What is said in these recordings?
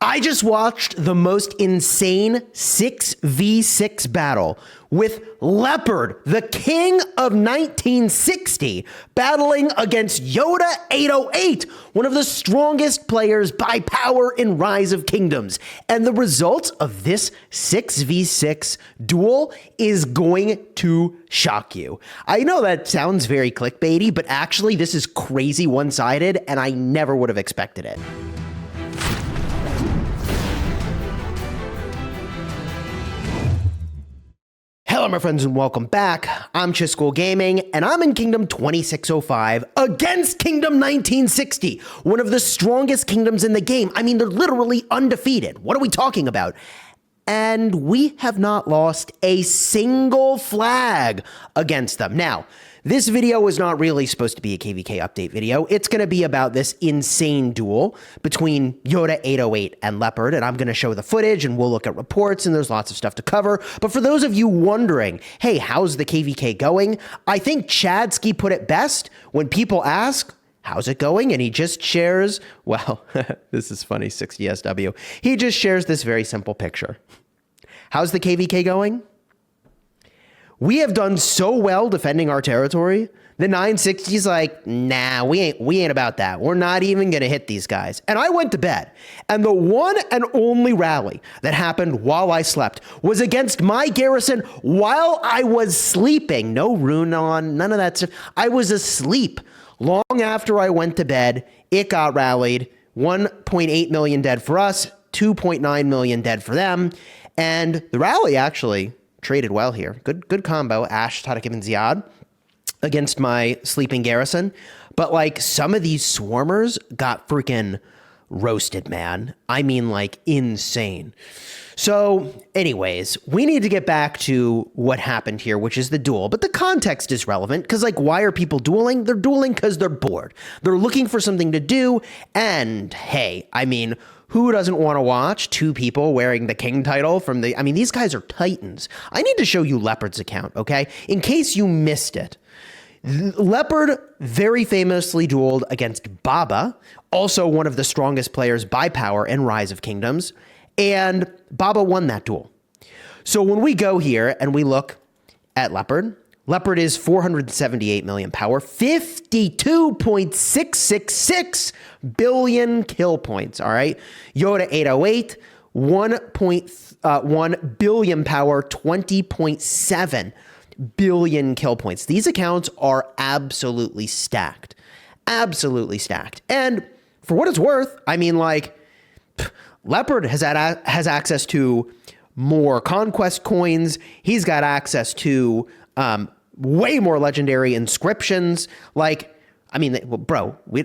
I just watched the most insane 6v6 battle with Leopard, the king of 1960, battling against Yoda 808, one of the strongest players by power in Rise of Kingdoms. And the result of this 6v6 duel is going to shock you. I know that sounds very clickbaity, but actually this is crazy one-sided, and I never would have expected it. Hello, my friends, and welcome back. I'm Chisgule Gaming, and I'm in Kingdom 2605 against Kingdom 1960, one of the strongest kingdoms in the game. I mean, they're literally undefeated. What are we talking about? And we have not lost a single flag against them. Now, this video is not really supposed to be a KVK update video. It's going to be about this insane duel between Yoda 808 and Leopard, and I'm going to show the footage, and we'll look at reports, and there's lots of stuff to cover. But for those of you wondering, hey, how's the KVK going? I think Chadsky put it best when people ask, how's it going? And he just shares, well, this is funny, 60SW. He just shares this very simple picture. How's the KVK going? We have done so well defending our territory. The 960's like, nah, we ain't about that. We're not even gonna hit these guys. And I went to bed. And the one and only rally that happened while I slept was against my garrison while I was sleeping. No rune on, none of that stuff. I was asleep. Long after I went to bed, it got rallied. 1.8 million dead for us, 2.9 million dead for them. And the rally actually traded well here. Good combo, Ash, Tariq ibn Ziyad against my sleeping garrison. But like some of these swarmers got freaking roasted, man. I mean like insane. So anyways, we need to get back to what happened here, which is the duel. But the context is relevant because like why are people dueling? They're dueling because they're bored. They're looking for something to do. And hey, I mean, who doesn't want to watch two people wearing the king title from the... I mean, these guys are titans. I need to show you Leopard's account, okay? In case you missed it. Leopard very famously dueled against Baba, also one of the strongest players by power in Rise of Kingdoms, and Baba won that duel. So when we go here and we look at Leopard, Leopard is 478 million power, 52.666 billion kill points, all right? Yoda 808, 1.1 billion power, 20.7 billion kill points. These accounts are absolutely stacked. Absolutely stacked. And for what it's worth, I mean, like, Leopard has access to more conquest coins. He's got access to way more legendary inscriptions. Like, I mean, well, bro, we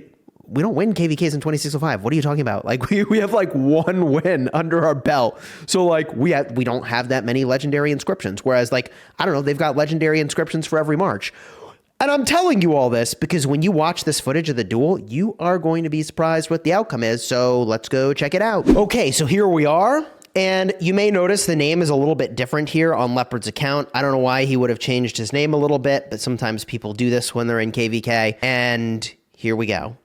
don't win KVKs in 2605. What are you talking about? Like, we have like one win under our belt. So like we don't have that many legendary inscriptions. Whereas like, I don't know, they've got legendary inscriptions for every march. And I'm telling you all this because when you watch this footage of the duel, you are going to be surprised what the outcome is. So let's go check it out. Okay, so here we are. And you may notice the name is a little bit different here on Leopard's account. I don't know why he would have changed his name a little bit, but sometimes people do this when they're in KVK. And here we go.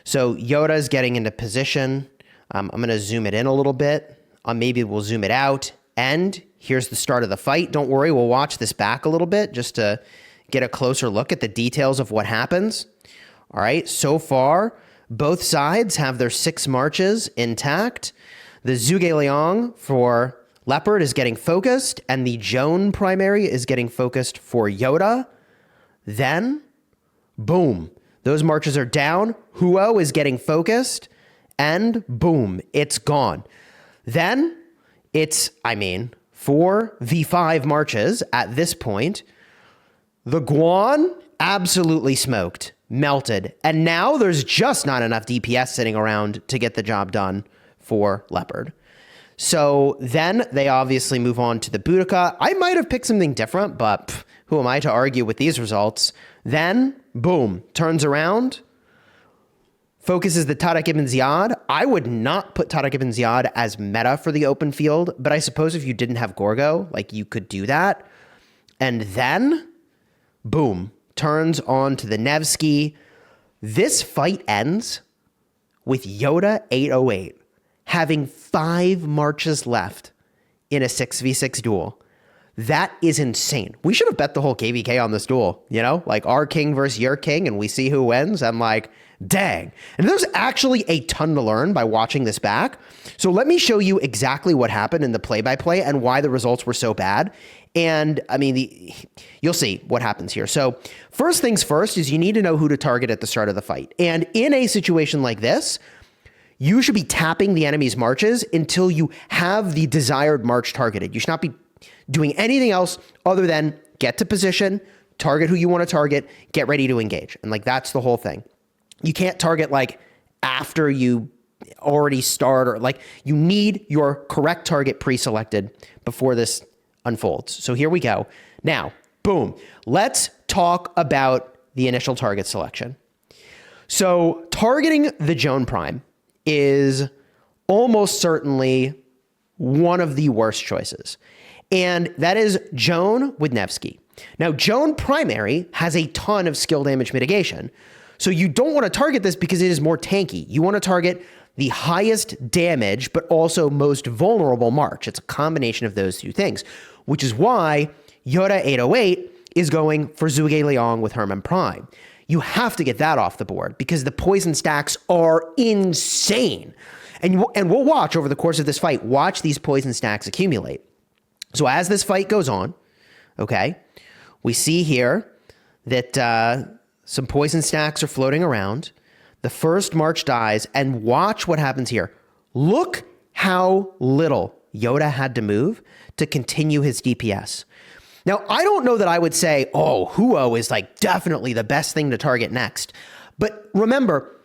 So Yoda's getting into position. I'm going to zoom it in a little bit. Maybe we'll zoom it out. And here's the start of the fight. Don't worry, we'll watch this back a little bit just to get a closer look at the details of what happens. All right, so far, both sides have their 6 marches intact. The Zhuge Liang for Leopard is getting focused, and the Joan primary is getting focused for Yoda. Then, boom, those marches are down. Huo is getting focused, and boom, it's gone. Then, it's, 4v5 marches at this point. The Guan absolutely smoked, melted, and now there's just not enough DPS sitting around to get the job done for Leopard. So then they obviously move on to the Boudica. I might have picked something different, but who am I to argue with these results? Then, boom, turns around, focuses the Tariq ibn Ziyad. I would not put Tariq ibn Ziyad as meta for the open field, but I suppose if you didn't have Gorgo, like you could do that. And then, boom, turns on to the Nevsky. This fight ends with Yoda 808 having 5 marches left in a 6v6 duel. That is insane. We should have bet the whole KVK on this duel, you know, like our king versus your king, and we see who wins. I'm like, dang. And there's actually a ton to learn by watching this back. So let me show you exactly what happened in the play-by-play and why the results were so bad. And I mean, you'll see what happens here. So first things first is you need to know who to target at the start of the fight. And in a situation like this, you should be tapping the enemy's marches until you have the desired march targeted. You should not be doing anything else other than get to position, target who you want to target, get ready to engage. And like, that's the whole thing. You can't target like after you already start, or like you need your correct target pre-selected before this unfolds. So here we go. Now, boom, let's talk about the initial target selection. So targeting the Joan Prime is almost certainly one of the worst choices. And that is Joan with Nevsky. Now, Joan Primary has a ton of skill damage mitigation. So you don't want to target this because it is more tanky. You want to target the highest damage, but also most vulnerable march. It's a combination of those two things, which is why Yoda 808 is going for Zhuge Liang with Hermann Prime. You have to get that off the board because the poison stacks are insane. And we'll watch over the course of this fight, watch these poison stacks accumulate. So as this fight goes on, okay, we see here that some poison stacks are floating around. The first march dies, and watch what happens here. Look how little Yoda had to move to continue his DPS. Now, I don't know that I would say, oh, Huo is like definitely the best thing to target next. But remember,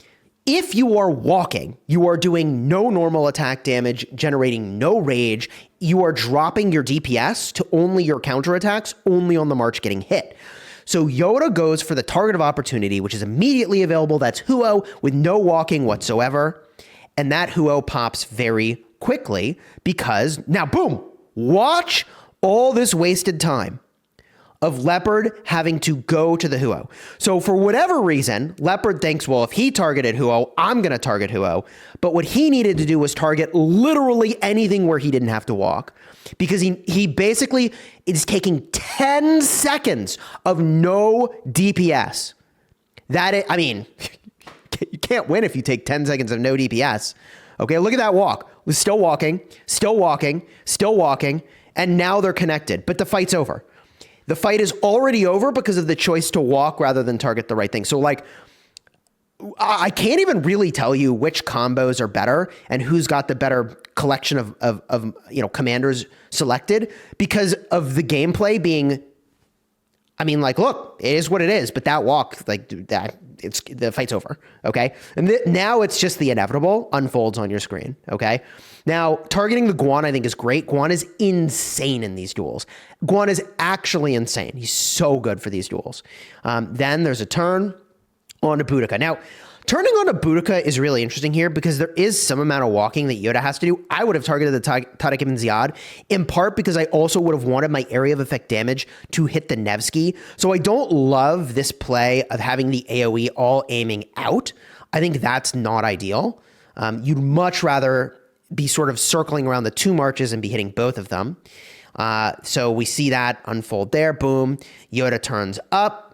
if you are walking, you are doing no normal attack damage, generating no rage, you are dropping your DPS to only your counterattacks, only on the march getting hit. So Yoda goes for the target of opportunity, which is immediately available. That's Huo with no walking whatsoever. And that Huo pops very quickly because now, boom, watch all this wasted time of Leopard having to go to the Huo. So for whatever reason, Leopard thinks, well, if he targeted Huo, I'm going to target Huo. But what he needed to do was target literally anything where he didn't have to walk, because he basically is taking 10 seconds of no DPS. I mean, you can't win if you take 10 seconds of no DPS. Okay, look at that walk. Still walking, still walking, still walking, and now they're connected, but the fight's over. The fight is already over because of the choice to walk rather than target the right thing. So like, I can't even really tell you which combos are better and who's got the better collection of commanders selected because of the gameplay being, I mean, like, look, it is what it is, but that walk, like that, the fight's over, okay? And now it's just the inevitable unfolds on your screen, okay? Now, targeting the Guan, I think, is great. Guan is insane in these duels. Guan is actually insane. He's so good for these duels. Then there's a turn onto Boudica. Now, turning onto Boudica is really interesting here because there is some amount of walking that Yoda has to do. I would have targeted the Tariq ibn Ziyad, in part because I also would have wanted my area of effect damage to hit the Nevsky. So I don't love this play of having the AoE all aiming out. I think that's not ideal. You'd much rather be sort of circling around the two marches and be hitting both of them. So we see that unfold there. Boom. Yoda turns up.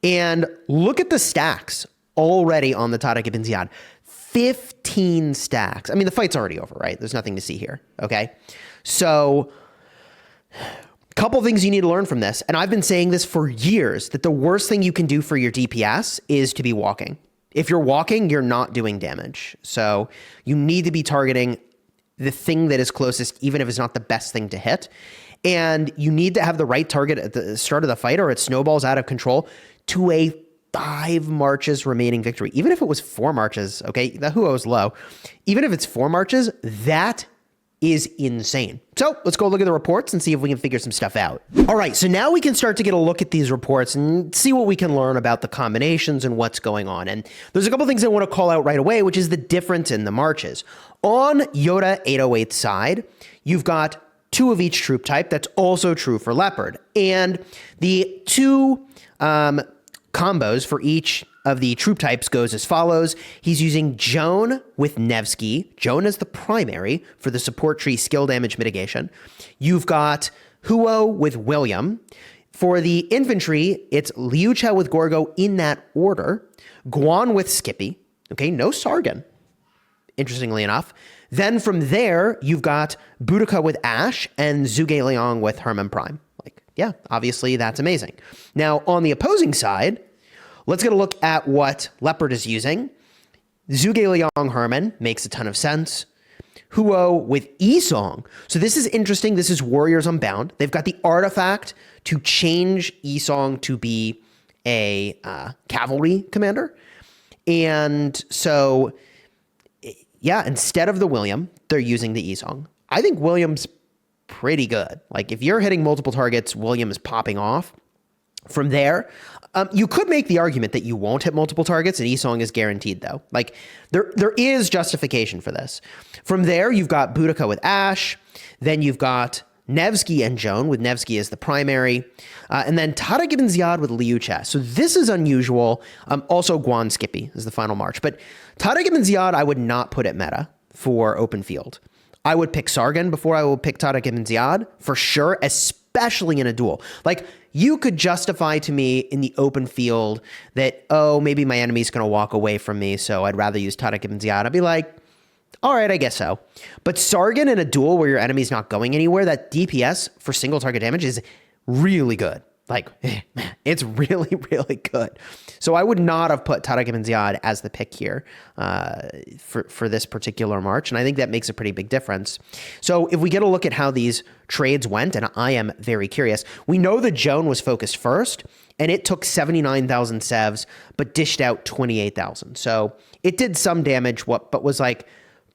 And look at the stacks already on the Tariq ibn Ziyad. 15 stacks. I mean, the fight's already over, right? There's nothing to see here, okay? So a couple things you need to learn from this. And I've been saying this for years, that the worst thing you can do for your DPS is to be walking. If you're walking, you're not doing damage. So you need to be targeting the thing that is closest, even if it's not the best thing to hit. And you need to have the right target at the start of the fight or it snowballs out of control to a 5 marches remaining victory. Even if it was 4 marches, okay, the Huo is low. Even if it's 4 marches, that is insane. So let's go look at the reports and see if we can figure some stuff out. All right, so now we can start to get a look at these reports and see what we can learn about the combinations and what's going on. And there's a couple things I want to call out right away, which is the difference in the marches. On Yoda 808's side, you've got 2 of each troop type. That's also true for Leopard. And the 2 combos for each of the troop types goes as follows. He's using Joan with Nevsky. Joan is the primary for the support tree skill damage mitigation. You've got Huo with William. For the infantry, it's Liu Che with Gorgo in that order. Guan with Skippy. Okay, no Sargon, interestingly enough. Then from there, you've got Boudica with Ash and Zhuge Liang with Herman Prime. Like, yeah, obviously that's amazing. Now, on the opposing side, let's get a look at what Leopard is using. Zhuge Liang Herman makes a ton of sense. Huo with Yi-Song. So this is interesting. This is Warriors Unbound. They've got the artifact to change Yi-Song to be a cavalry commander. And so, yeah, instead of the William, they're using the Yi-Song. I think William's pretty good. Like, if you're hitting multiple targets, William is popping off. From there, you could make the argument that you won't hit multiple targets, and Yi-Song is guaranteed, though. Like, there is justification for this. From there, you've got Boudica with Ash. Then you've got Nevsky and Joan, with Nevsky as the primary. And then Tariq ibn Ziyad with Liu Che. So this is unusual. Also, Guan Skippy is the final march. But Tariq ibn Ziyad, I would not put at meta for open field. I would pick Sargon before I would pick Tariq ibn Ziyad, for sure, especially in a duel. Like, you could justify to me in the open field that, oh, maybe my enemy's going to walk away from me, so I'd rather use Tariq ibn Ziyad. I'd be like, all right, I guess so. But Sargon in a duel where your enemy's not going anywhere, that DPS for single target damage is really good. Like, man, it's really, really good. So I would not have put Tariq ibn Ziyad as the pick here for this particular march, and I think that makes a pretty big difference. So if we get a look at how these trades went, and I am very curious, we know that Joan was focused first, and it took 79,000 sevs, but dished out 28,000. So it did some damage, but was like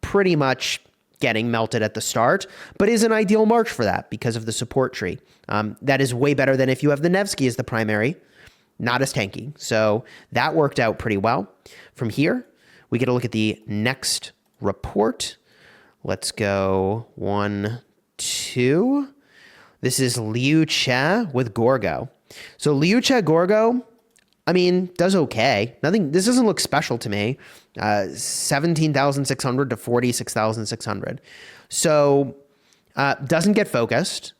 pretty much getting melted at the start, but is an ideal march for that because of the support tree. That is way better than if you have the Nevsky as the primary, not as tanky. So that worked out pretty well. From here, we get a look at the next report. Let's go 1, 2. This is Liu Che with Gorgo. So Liu Che Gorgo, I mean, does okay. Nothing. This doesn't look special to me. 17,600 to 46,600. So doesn't get focused.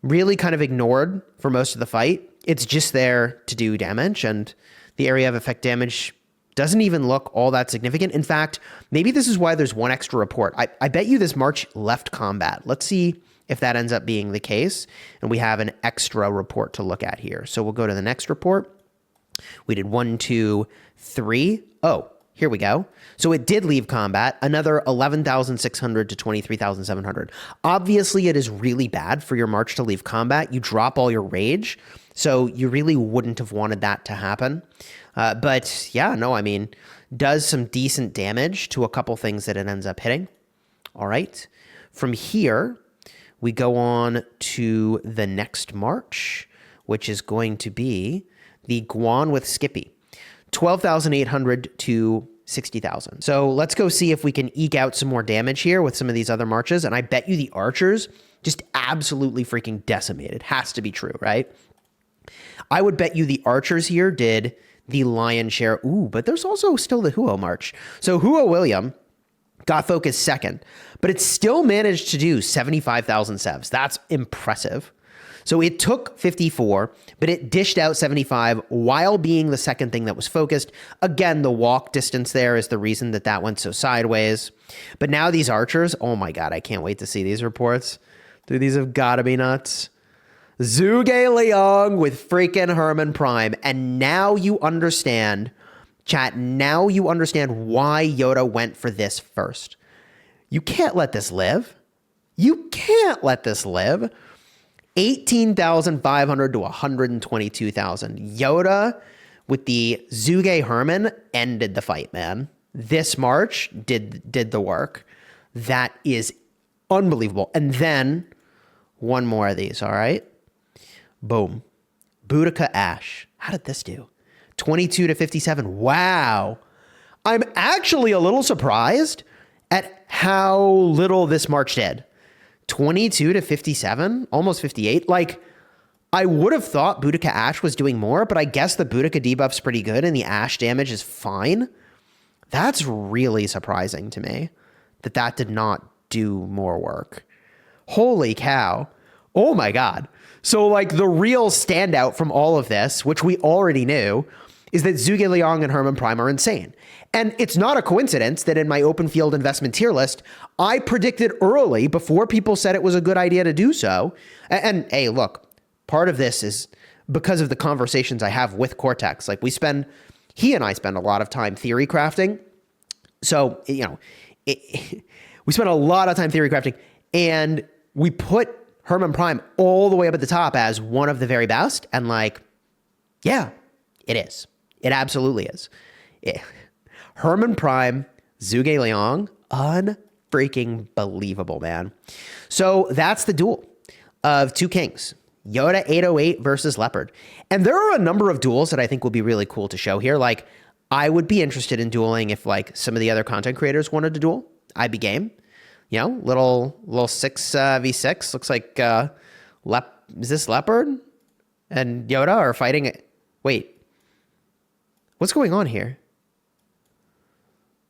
Really kind of ignored for most of the fight. It's just there to do damage, and the area of effect damage doesn't even look all that significant. In fact, maybe this is why there's one extra report. I bet you this march left combat. Let's see if that ends up being the case, and we have an extra report to look at here. So we'll go to the next report. We did 1, 2, 3. Oh, here we go. So it did leave combat, another 11,600 to 23,700. Obviously, it is really bad for your march to leave combat. You drop all your rage, so you really wouldn't have wanted that to happen. But yeah, no, I mean, does some decent damage to a couple things that it ends up hitting. All right. From here, we go on to the next march, which is going to be the Guan with Skippy. 12,800 to 60,000. So let's go see if we can eke out some more damage here with some of these other marches. And I bet you the archers just absolutely freaking decimated. Has to be true, right? I would bet you the archers here did the lion's share. Ooh, but there's also still the Huo march. So Huo William got focused second, but it still managed to do 75,000 sevs. That's impressive. So it took 54, but it dished out 75 while being the second thing that was focused. Again, the walk distance there is the reason that that went so sideways. But now these archers, oh my God, I can't wait to see these reports. Dude, these have got to be nuts. Zhuge Liang with freaking Herman Prime. And now you understand, chat, now you understand why Yoda went for this first. You can't let this live. You can't let this live. 18,500 to 122,000. Yoda with the Zhuge Herman ended the fight, man. This march did the work. That is unbelievable. And then one more of these, all right? Boom. Boudica Ash. How did this do? 22 to 57. Wow. I'm actually a little surprised at how little this march did. 22 to 57, almost 58. Like, I would have thought Boudica Ash was doing more, but I guess the Boudica debuff's pretty good and the Ash damage is fine. That's really surprising to me that that did not do more work. Holy cow. Oh my God. So like the real standout from all of this, which we already knew, is that Zhuge Liang and Hermann Prime are insane. And it's not a coincidence that in my open field investment tier list, I predicted early before people said it was a good idea to do so. And hey, look, part of this is because of the conversations I have with Cortex. Like he and I spend a lot of time theory crafting. So, you know, we spent a lot of time theory crafting and we put Hermann Prime all the way up at the top as one of the very best. And like, yeah, it is. It absolutely is. Hermann Prime, Zhuge Liang, unfreaking believable, man. So that's the duel of two kings, Yoda 808 versus Leopard. And there are a number of duels that I think will be really cool to show here. Like, I would be interested in dueling if like some of the other content creators wanted to duel. I'd be game. You know, little 6v6. Looks like is this Leopard and Yoda are fighting? Wait, what's going on here?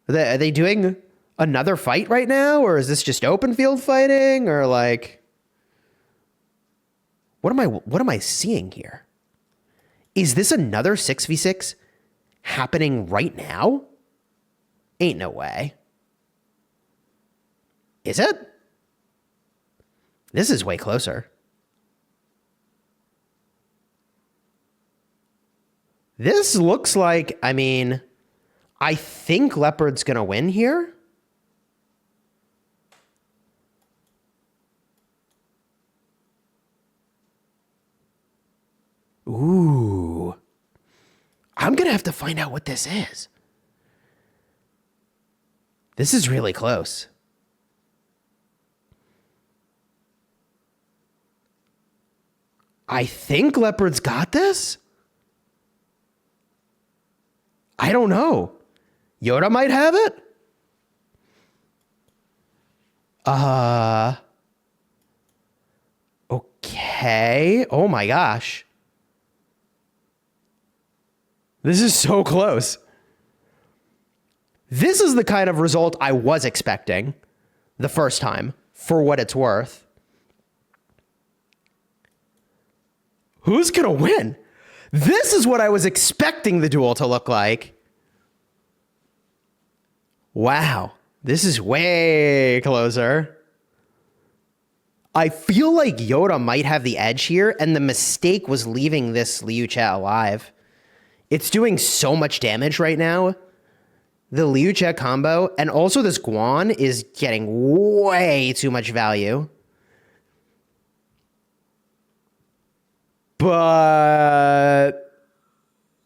Are they doing another fight right now, or is this just open field fighting, or like what am I seeing here? Is this another 6v6 happening right now? Ain't no way. Is it? This is way closer. This looks like, I mean, I think Leopard's going to win here. Ooh. I'm going to have to find out what this is. This is really close. I think Leopard's got this. I don't know. Yoda might have it. Okay. Oh my gosh. This is so close. This is the kind of result I was expecting the first time, for what it's worth. Who's gonna win? This is what I was expecting the duel to look like. Wow, this is way closer. I feel like Yoda might have the edge here, and the mistake was leaving this Liu Che alive. It's doing so much damage right now. The Liu Che combo, and also this Guan is getting way too much value. But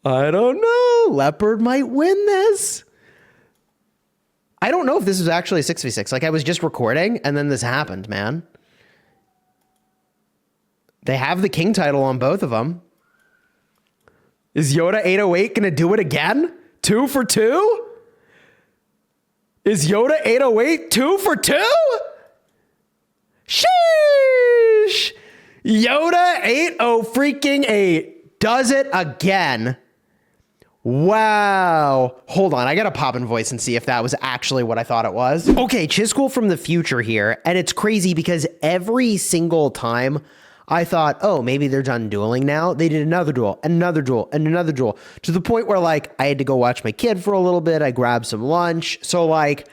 I don't know. Leopard might win this. I don't know if this is actually a 6v6. Like, I was just recording, and then this happened, man. They have the king title on both of them. Is Yoda 808 going to do it again? 2 for 2? Is Yoda 808 2 for 2? Sheesh! Yoda 80 freaking 8 does it again. Wow. Hold on, I gotta pop in voice and see if that was actually what I thought it was. Okay, Chisgule from the future here, and it's crazy because every single time I thought, oh, maybe they're done dueling now, they did another duel, another duel, and another duel, to the point where, like, I had to go watch my kid for a little bit, I grabbed some lunch, so, like,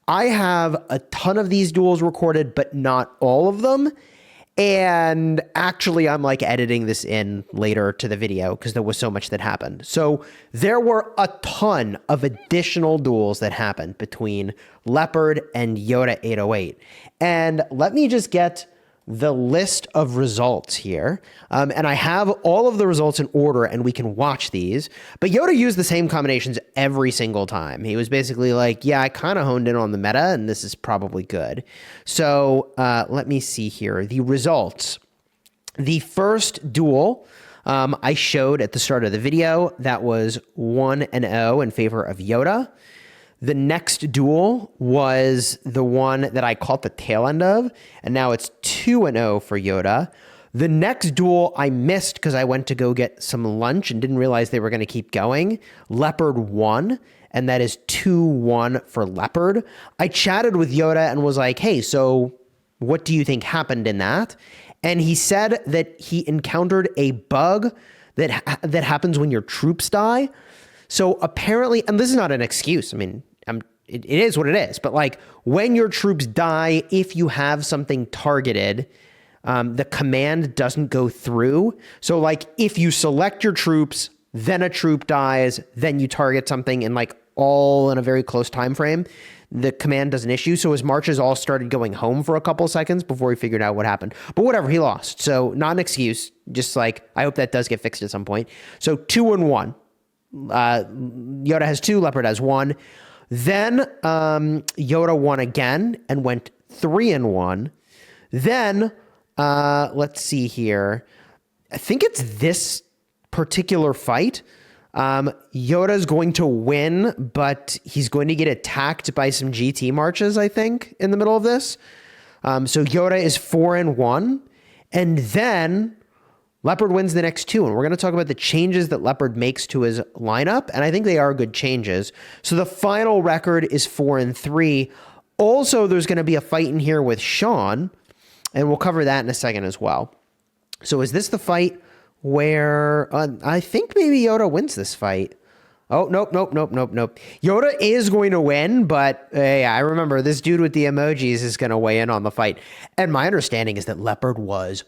I have a ton of these duels recorded, but not all of them. And actually, I'm like editing this in later to the video because there was so much that happened. So there were a ton of additional duels that happened between Leopard and Yoda 808. And let me just get the list of results here. And I have all of the results in order and we can watch these. But Yoda used the same combinations every single time. He was basically like, yeah, I kind of honed in on the meta and this is probably good. So let me see here. The results. The first duel I showed at the start of the video, that was 1-0 in favor of Yoda. The next duel was the one that I caught the tail end of, and now it's 2-0 for Yoda. The next duel I missed because I went to go get some lunch and didn't realize they were going to keep going. Leopard won, and that is 2-1 for Leopard. I chatted with Yoda and was like, hey, so what do you think happened in that? And he said that he encountered a bug that happens when your troops die. So apparently, and this is not an excuse. I mean, it is what it is. But like when your troops die, if you have something targeted, the command doesn't go through. So like if you select your troops, then a troop dies, then you target something and like all in a very close time frame, the command doesn't issue. So his marches all started going home for a couple seconds before he figured out what happened. But whatever, he lost. So not an excuse. Just like, I hope that does get fixed at some point. So 2-1. Yoda has 2, Leopard has 1. Then Yoda won again and went 3-1. Then let's see here. I think it's this particular fight. Yoda's going to win, but he's going to get attacked by some GT marches, I think, in the middle of this. So Yoda is 4-1. And then Leopard wins the next 2. And we're going to talk about the changes that Leopard makes to his lineup. And I think they are good changes. So the final record is 4-3. Also, there's going to be a fight in here with Sean. And we'll cover that in a second as well. So is this the fight where I think maybe Yoda wins this fight? Oh, nope. Yoda is going to win, but hey, I remember this dude with the emojis is going to weigh in on the fight. And my understanding is that Leopard was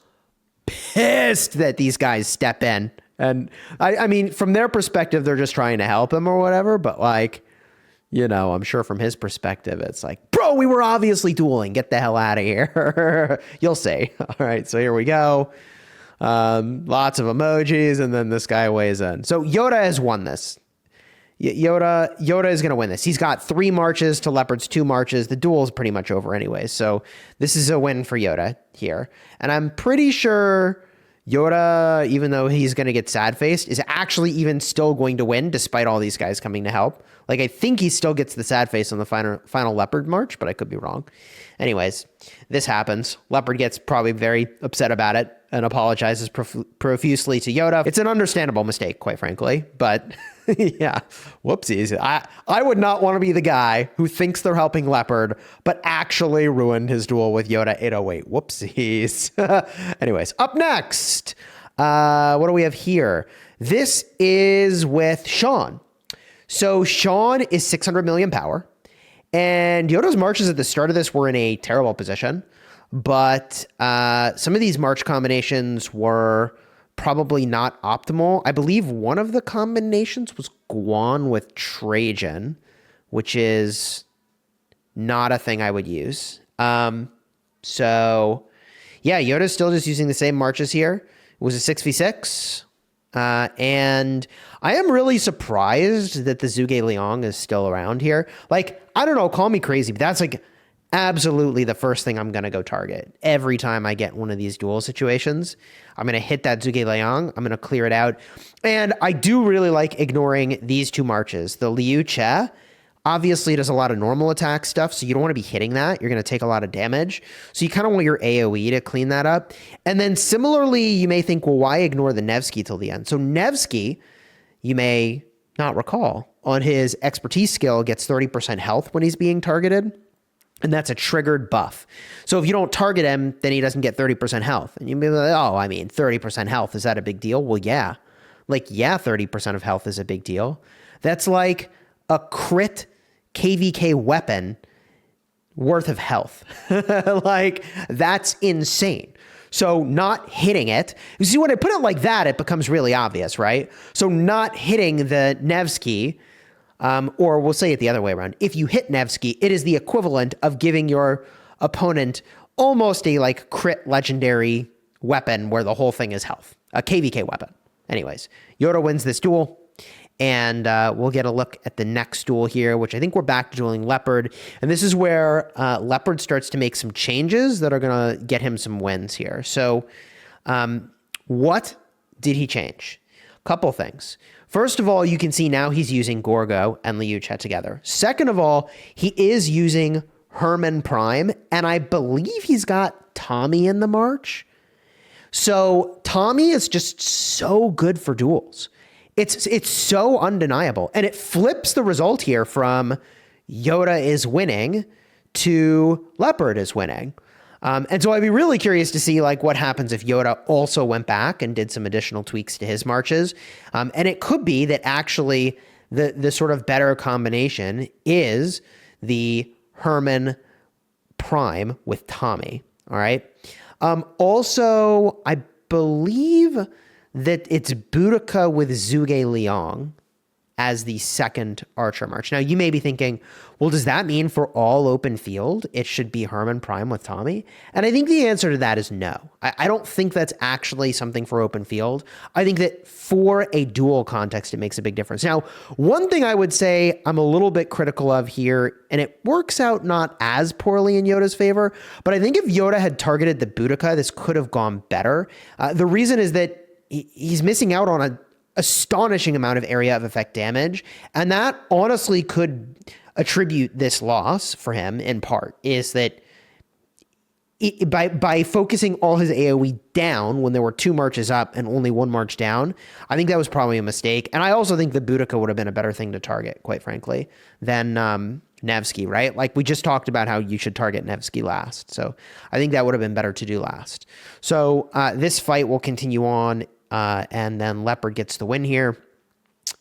pissed that these guys step in. And I mean, from their perspective, they're just trying to help him or whatever. But like, you know, I'm sure from his perspective, it's like, bro, we were obviously dueling. Get the hell out of here. You'll see. All right, so here we go. Lots of emojis, and then this guy weighs in. So Yoda has won this. Yoda is going to win this. He's got 3 marches to Leopard's 2 marches. The duel is pretty much over anyway. So this is a win for Yoda here. And I'm pretty sure Yoda, even though he's going to get sad-faced, is actually even still going to win despite all these guys coming to help. Like, I think he still gets the sad face on the final Leopard march, but I could be wrong. Anyways, this happens. Leopard gets probably very upset about it and apologizes profusely to Yoda. It's an understandable mistake, quite frankly, but yeah, whoopsies. I would not want to be the guy who thinks they're helping Leopard, but actually ruined his duel with Yoda 808. Whoopsies. Anyways, up next, what do we have here? This is with Sean. So Sean is 600 million power, and Yoda's marches at the start of this were in a terrible position, but some of these march combinations were probably not optimal. I believe one of the combinations was Guan with Trajan, which is not a thing I would use. So yeah, Yoda's still just using the same marches here. It was a 6v6. And I am really surprised that the Zhuge Liang is still around here. Like, I don't know, call me crazy, but that's like absolutely the first thing I'm going to go target. Every time I get one of these duel situations, I'm going to hit that Zhuge Liang. I'm going to clear it out. And I do really like ignoring these 2 marches. The Liu Che obviously does a lot of normal attack stuff, so you don't want to be hitting that. You're going to take a lot of damage. So you kind of want your AoE to clean that up. And then similarly, you may think, well, why ignore the Nevsky till the end? So Nevsky, you may not recall, on his expertise skill gets 30% health when he's being targeted. And that's a triggered buff. So if you don't target him, then he doesn't get 30% health. And you'd be like, oh, I mean, 30% health, is that a big deal? Well, yeah. Like, yeah, 30% of health is a big deal. That's like a crit KVK weapon worth of health. Like, that's insane. So not hitting it, you see, when I put it like that, it becomes really obvious, right? So not hitting the Nevsky, or we'll say it the other way around. If you hit Nevsky, it is the equivalent of giving your opponent almost a like crit legendary weapon where the whole thing is health, a KVK weapon. Anyways, Yoda wins this duel. And we'll get a look at the next duel here, which I think we're back to dueling Leopard. And this is where Leopard starts to make some changes that are going to get him some wins here. So what did he change? Couple things. First of all, you can see now he's using Gorgo and Liu Che together. Second of all, he is using Herman Prime, and I believe he's got Tommy in the march. So Tommy is just so good for duels. It's so undeniable. And it flips the result here from Yoda is winning to Leopard is winning. And so I'd be really curious to see like what happens if Yoda also went back and did some additional tweaks to his marches. And it could be that actually the sort of better combination is the Herman Prime with Tommy. All right. Also, I believe that it's Boudica with Zhuge Liang as the second archer march. Now, you may be thinking, well, does that mean for all open field, it should be Herman Prime with Tommy? And I think the answer to that is no. I don't think that's actually something for open field. I think that for a duel context, it makes a big difference. Now, one thing I would say I'm a little bit critical of here, and it works out not as poorly in Yoda's favor, but I think if Yoda had targeted the Boudica, this could have gone better. The reason is that he's missing out on an astonishing amount of area of effect damage. And that honestly could attribute this loss for him in part, is that by focusing all his AoE down when there were 2 marches up and only 1 march down, I think that was probably a mistake. And I also think the Boudica would have been a better thing to target, quite frankly, than Nevsky, right? Like we just talked about how you should target Nevsky last. So I think that would have been better to do last. So this fight will continue on. And then Leopard gets the win here.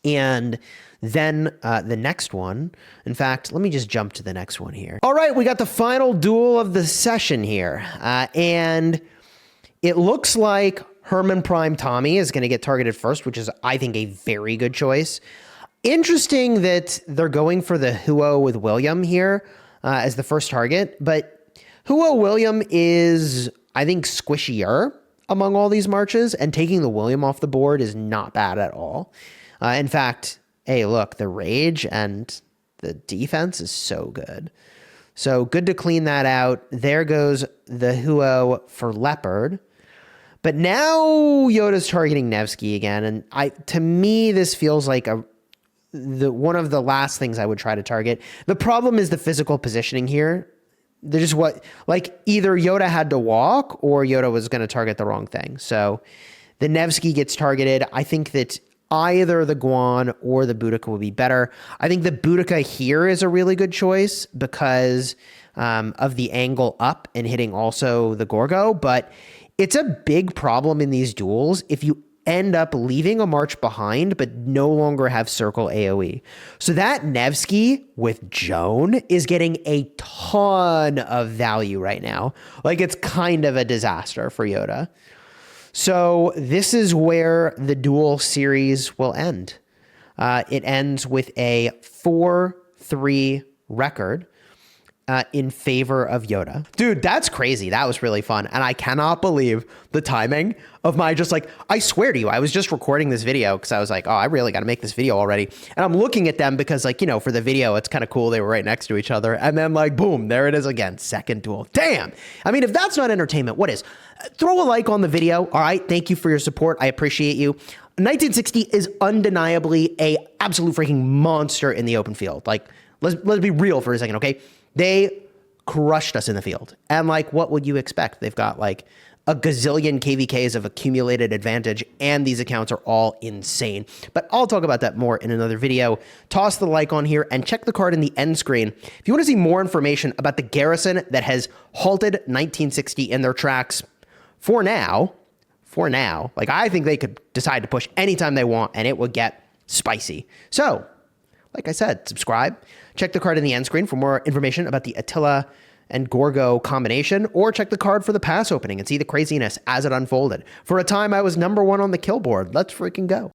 And then the next one, in fact, let me just jump to the next one here. All right, we got the final duel of the session here. And it looks like Herman Prime Tommy is going to get targeted first, which is, I think, a very good choice. Interesting that they're going for the Huo with William here as the first target. But Huo William is, I think, squishier among all these marches, and taking the William off the board is not bad at all. In fact, hey, look, the rage and the defense is so good. So good to clean that out. There goes the Huo for Leopard. But now Yoda's targeting Nevsky again, and to me, this feels like one of the last things I would try to target. The problem is the physical positioning here. They're just either Yoda had to walk or Yoda was going to target the wrong thing. So the Nevsky gets targeted. I think that either the Guan or the Boudica would be better. I think the Boudica here is a really good choice because of the angle up and hitting also the Gorgo. But it's a big problem in these duels if you end up leaving a march behind, but no longer have circle AoE. So that Nevsky with Joan is getting a ton of value right now. Like it's kind of a disaster for Yoda. So this is where the duel series will end. It ends with a 4-3 record in favor of Yoda. Dude, that's crazy. That was really fun. And I cannot believe the timing of my I swear to you, I was just recording this video because I was like, oh, I really got to make this video already. And I'm looking at them because for the video, it's kind of cool. They were right next to each other. And then boom, there it is again. Second duel. Damn. I mean, if that's not entertainment, what is? Throw a like on the video. All right. Thank you for your support. I appreciate you. 1960 is undeniably a absolute freaking monster in the open field. Let's be real for a second, okay? They crushed us in the field. And what would you expect? They've got a gazillion KVKs of accumulated advantage, and these accounts are all insane. But I'll talk about that more in another video. Toss the like on here and check the card in the end screen if you want to see more information about the garrison that has halted 1960 in their tracks for now. I think they could decide to push anytime they want, and it would get spicy. So, like I said, subscribe. Check the card in the end screen for more information about the Attila and Gorgo combination, or check the card for the pass opening and see the craziness as it unfolded. For a time, I was #1 on the kill board. Let's freaking go.